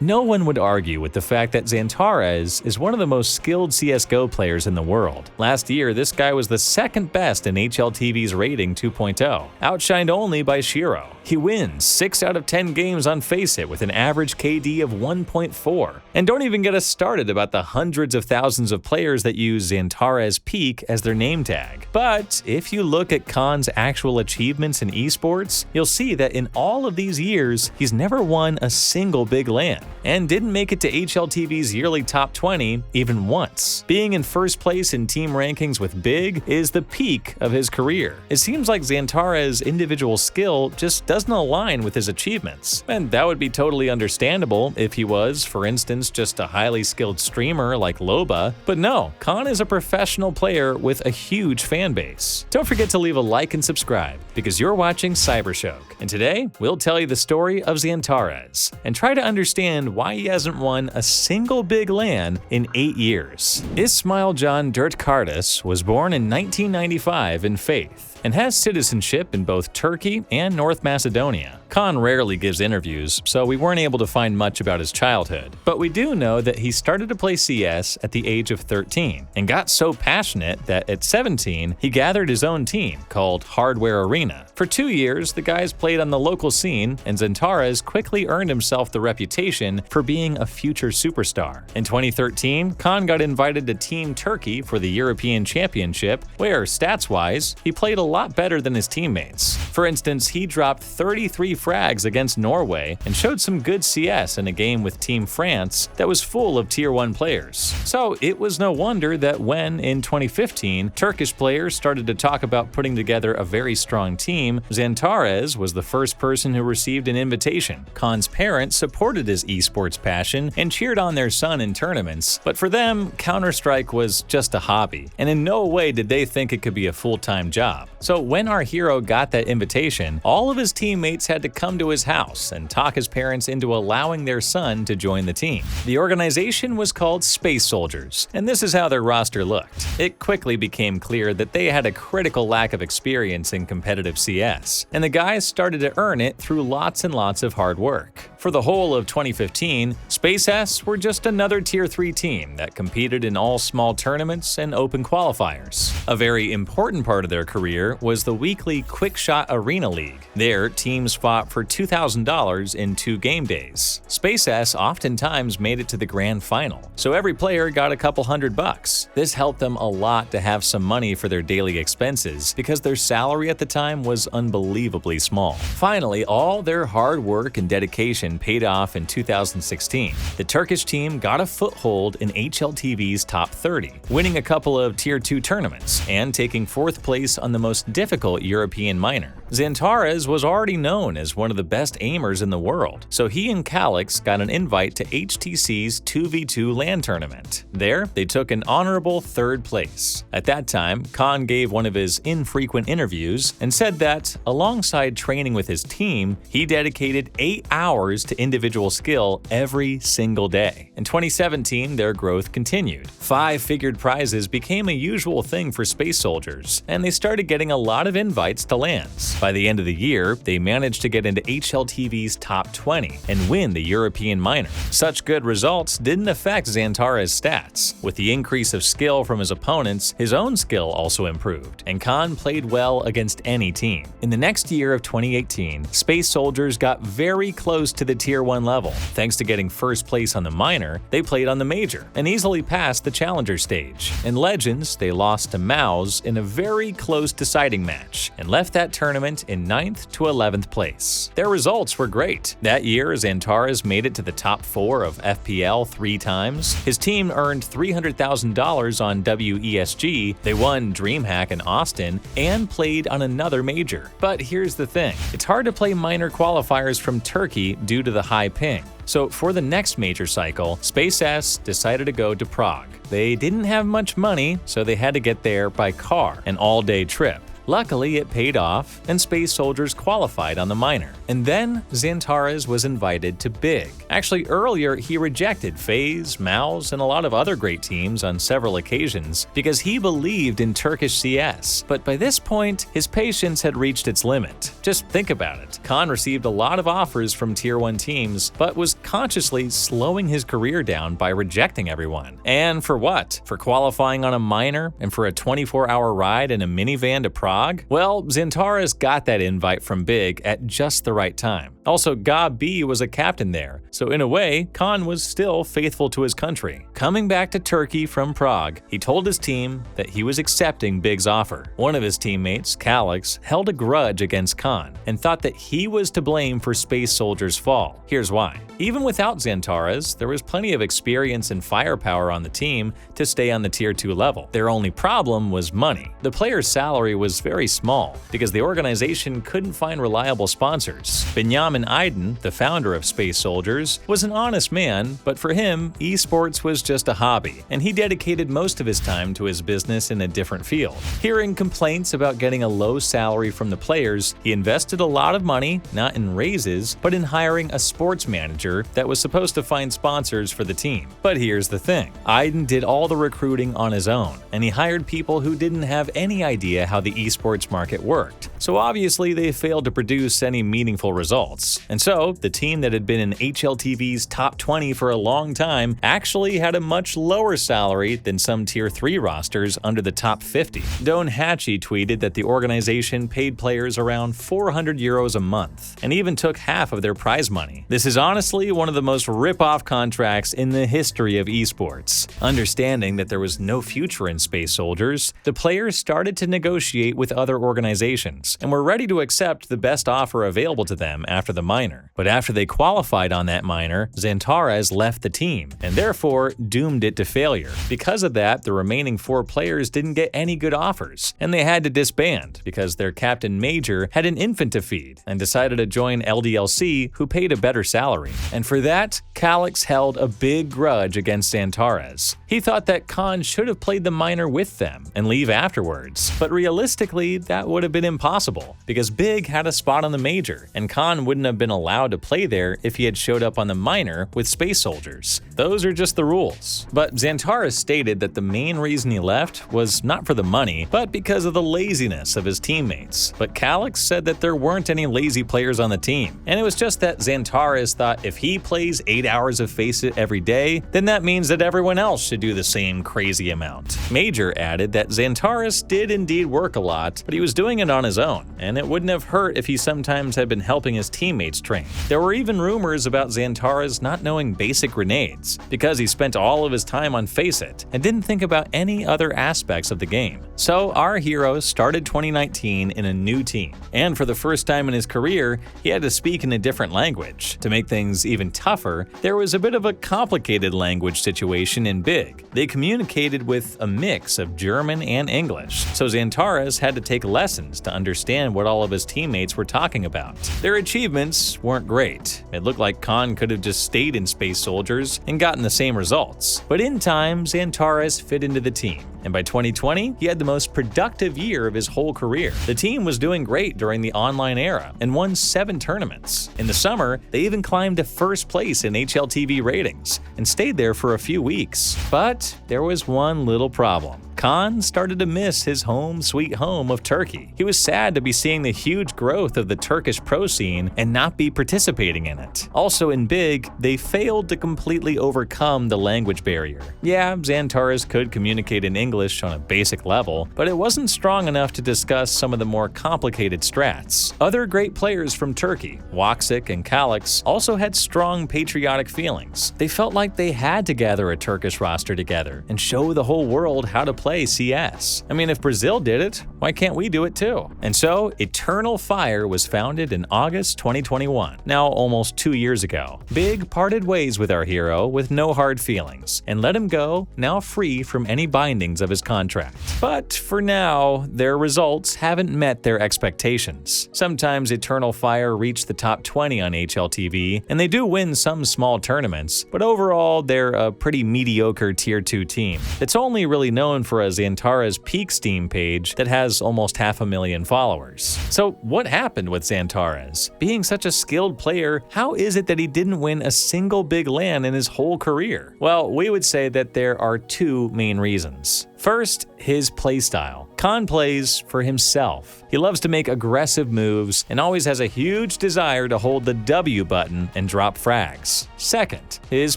No one would argue with the fact that XANTARES is one of the most skilled CSGO players in the world. Last year, this guy was the second best in HLTV's rating 2.0, outshined only by Shiro. He wins 6 out of 10 games on FACEIT with an average KD of 1.4. And don't even get us started about the hundreds of thousands of players that use XANTARES Peak as their name tag. But if you look at Khan's actual achievements in esports, you'll see that in all of these years, he's never won a single big LAN, and didn't make it to HLTV's yearly top 20 even once. Being in first place in team rankings with Big is the peak of his career. It seems like XANTARES' individual skill just doesn't align with his achievements, and that would be totally understandable if he was, for instance, just a highly skilled streamer like Loba. But no, Khan is a professional player with a huge fan base. Don't forget to leave a like and subscribe, because you're watching CYBERSHOKE, and today we'll tell you the story of XANTARES and try to understand why he hasn't won a single big LAN in 8 years. Ismail Can Dertkartis was born in 1995 in Faith and has citizenship in both Turkey and North Macedonia. Khan rarely gives interviews, so we weren't able to find much about his childhood. But we do know that he started to play CS at the age of 13 and got so passionate that at 17 he gathered his own team called Hardware Arena. For 2 years, the guys played on the local scene, and XANTARES quickly earned himself the reputation for being a future superstar. In 2013, Khan got invited to Team Turkey for the European Championship, where, stats-wise, he played a lot better than his teammates. For instance, he dropped 33 frags against Norway and showed some good CS in a game with Team France that was full of Tier-1 players. So it was no wonder that when, in 2015, Turkish players started to talk about putting together a very strong team, XANTARES was the first person who received an invitation. Khan's parents supported his esports passion and cheered on their son in tournaments, but for them, Counter-Strike was just a hobby, and in no way did they think it could be a full-time job. So when our hero got that invitation, all of his teammates had to come to his house and talk his parents into allowing their son to join the team. The organization was called Space Soldiers, and this is how their roster looked. It quickly became clear that they had a critical lack of experience in competitive CS, and the guys started to earn it through lots and lots of hard work. For the whole of 2015, SpaceS were just another Tier 3 team that competed in all small tournaments and open qualifiers. A very important part of their career was the weekly Quick Shot Arena League. There, teams fought for $2,000 in 2 game days. SpaceS oftentimes made it to the grand final, so every player got a couple $100. This helped them a lot to have some money for their daily expenses because their salary at the time was unbelievably small. Finally, all their hard work and dedication paid off in 2016. The Turkish team got a foothold in HLTV's top 30, winning a couple of Tier 2 tournaments and taking 4th place on the most difficult European minor. XANTARES was already known as one of the best aimers in the world, so he and Calix got an invite to HTC's 2v2 LAN tournament. There, they took an honorable 3rd place. At that time, Khan gave one of his infrequent interviews and said that, alongside training with his team, he dedicated 8 hours to individual skill every single day. In 2017, their growth continued. 5-figured prizes became a usual thing for Space Soldiers, and they started getting a lot of invites to LANs. By the end of the year, they managed to get into HLTV's top 20 and win the European minor. Such good results didn't affect XANTARES' stats. With the increase of skill from his opponents, his own skill also improved, and Khan played well against any team. In the next year of 2018, Space Soldiers got very close to the Tier 1 level. Thanks to getting first place on the minor, they played on the major and easily passed the challenger stage. In Legends, they lost to Mouse in a very close deciding match and left that tournament in 9th to 11th place. Their results were great. That year, XANTARES made it to the top 4 of FPL 3 times. His team earned $300,000 on WESG, they won DreamHack in Austin, and played on another major. But here's the thing, it's hard to play minor qualifiers from Turkey due to the high ping. So for the next major cycle, SpaceS decided to go to Prague. They didn't have much money, so they had to get there by car, an all-day trip. Luckily, it paid off, and Space Soldiers qualified on the minor. And then XANTARES was invited to Big. Actually, earlier he rejected FaZe, Mouse, and a lot of other great teams on several occasions because he believed in Turkish CS. But by this point, his patience had reached its limit. Just think about it. Kaan received a lot of offers from Tier 1 teams, but was consciously slowing his career down by rejecting everyone. And for what? For qualifying on a minor and for a 24-hour ride in a minivan to Prague? Well, XANTARES got that invite from Big at just the right time. Also, Ga-B was a captain there, so in a way, Kaan was still faithful to his country. Coming back to Turkey from Prague, he told his team that he was accepting Big's offer. One of his teammates, Calix, held a grudge against Kaan and thought that he was to blame for Space Soldier's fall. Here's why. Even without XANTARES, there was plenty of experience and firepower on the team to stay on the Tier 2 level. Their only problem was money. The player's salary was very small because the organization couldn't find reliable sponsors. Benjamin Aydin, the founder of Space Soldiers, was an honest man, but for him, esports was just a hobby, and he dedicated most of his time to his business in a different field. Hearing complaints about getting a low salary from the players, he invested a lot of money, not in raises, but in hiring a sports manager that was supposed to find sponsors for the team. But here's the thing. Aydin did all the recruiting on his own, and he hired people who didn't have any idea how the esports market worked. So obviously they failed to produce any meaningful results. And so, the team that had been in HLTV's top 20 for a long time actually had a much lower salary than some Tier 3 rosters under the top 50. Don Hatchie tweeted that the organization paid players around 400 euros a month, and even took half of their prize money. This is honestly one of the most rip-off contracts in the history of esports. Understanding that there was no future in Space Soldiers, the players started to negotiate with other organizations, and were ready to accept the best offer available to them after the minor. But after they qualified on that minor, XANTARES left the team, and therefore doomed it to failure. Because of that, the remaining 4 players didn't get any good offers, and they had to disband because their captain Major had an infant to feed and decided to join LDLC, who paid a better salary. And for that, Calix held a big grudge against XANTARES. He thought that Kaan should have played the minor with them and leave afterwards. But realistically, that would have been impossible because Big had a spot on the major, and Kaan wouldn't have been allowed to play there if he had showed up on the minor with Space Soldiers. Those are just the rules. But XANTARES stated that the main reason he left was not for the money, but because of the laziness of his teammates. But Calix said that there weren't any lazy players on the team, and it was just that XANTARES thought if he plays 8 hours of FACEIT every day, then that means that everyone else should do the same crazy amount. Major added that XANTARES did indeed work a lot, but he was doing it on his own, and it wouldn't have hurt if he sometimes had been helping his teammates train. There were even rumors about XANTARES not knowing basic grenades, because he spent all of his time on FACEIT and didn't think about any other aspects of the game. So our hero started 2019 in a new team, and for the first time in his career, he had to speak in a different language. To make things even tougher, there was a bit of a complicated language situation in Big. They communicated with a mix of German and English, so XANTARES had to take lessons to understand what all of his teammates were talking about. Their achievements weren't great. It looked like Kaan could have just stayed in Space Soldiers and gotten the same results. But in time, XANTARES fit into the team, and by 2020, he had the most productive year of his whole career. The team was doing great during the online era and won 7 tournaments. In the summer, they even climbed to first place in HLTV ratings and stayed there for a few weeks. But there was one little problem. Kaan started to miss his home sweet home of Turkey. He was sad to be seeing the huge growth of the Turkish pro scene and not be participating in it. Also in Big, they failed to completely overcome the language barrier. Yeah, XANTARES could communicate in English on a basic level, but it wasn't strong enough to discuss some of the more complicated strats. Other great players from Turkey, Waksik and Calix, also had strong patriotic feelings. They felt like they had to gather a Turkish roster together and show the whole world how to play CS. I mean, if Brazil did it, why can't we do it too? And so, Eternal Fire was founded in August 2021, now almost 2 years ago. Big parted ways with our hero with no hard feelings, and let him go, now free from any bindings portions of his contract. But for now, their results haven't met their expectations. Sometimes Eternal Fire reach the top 20 on HLTV, and they do win some small tournaments, but overall they're a pretty mediocre Tier 2 team that's only really known for a XANTARES peak Steam page that has almost 500,000 followers. So what happened with XANTARES? Being such a skilled player, how is it that he didn't win a single big LAN in his whole career? Well, we would say that there are two main reasons. First, his playstyle. Khan plays for himself. He loves to make aggressive moves and always has a huge desire to hold the W button and drop frags. Second, his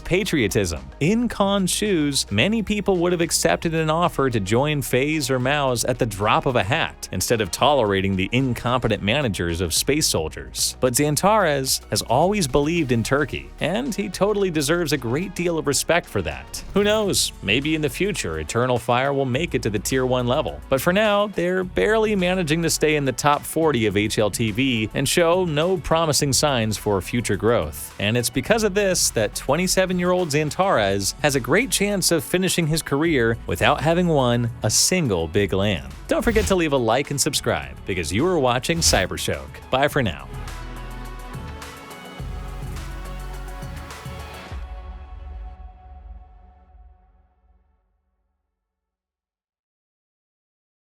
patriotism. In Khan's shoes, many people would have accepted an offer to join FaZe or MOUZ at the drop of a hat, instead of tolerating the incompetent managers of space soldiers. But XANTARES has always believed in Turkey, and he totally deserves a great deal of respect for that. Who knows, maybe in the future Eternal Fire will make it to the Tier 1 level. But for now, they're barely managing to stay in the top 40 of HLTV and show no promising signs for future growth. And it's because of this that 27-year-old XANTARES has a great chance of finishing his career without having won a single big LAN. Don't forget to leave a like and subscribe because you are watching CYBERSHOKE. Bye for now.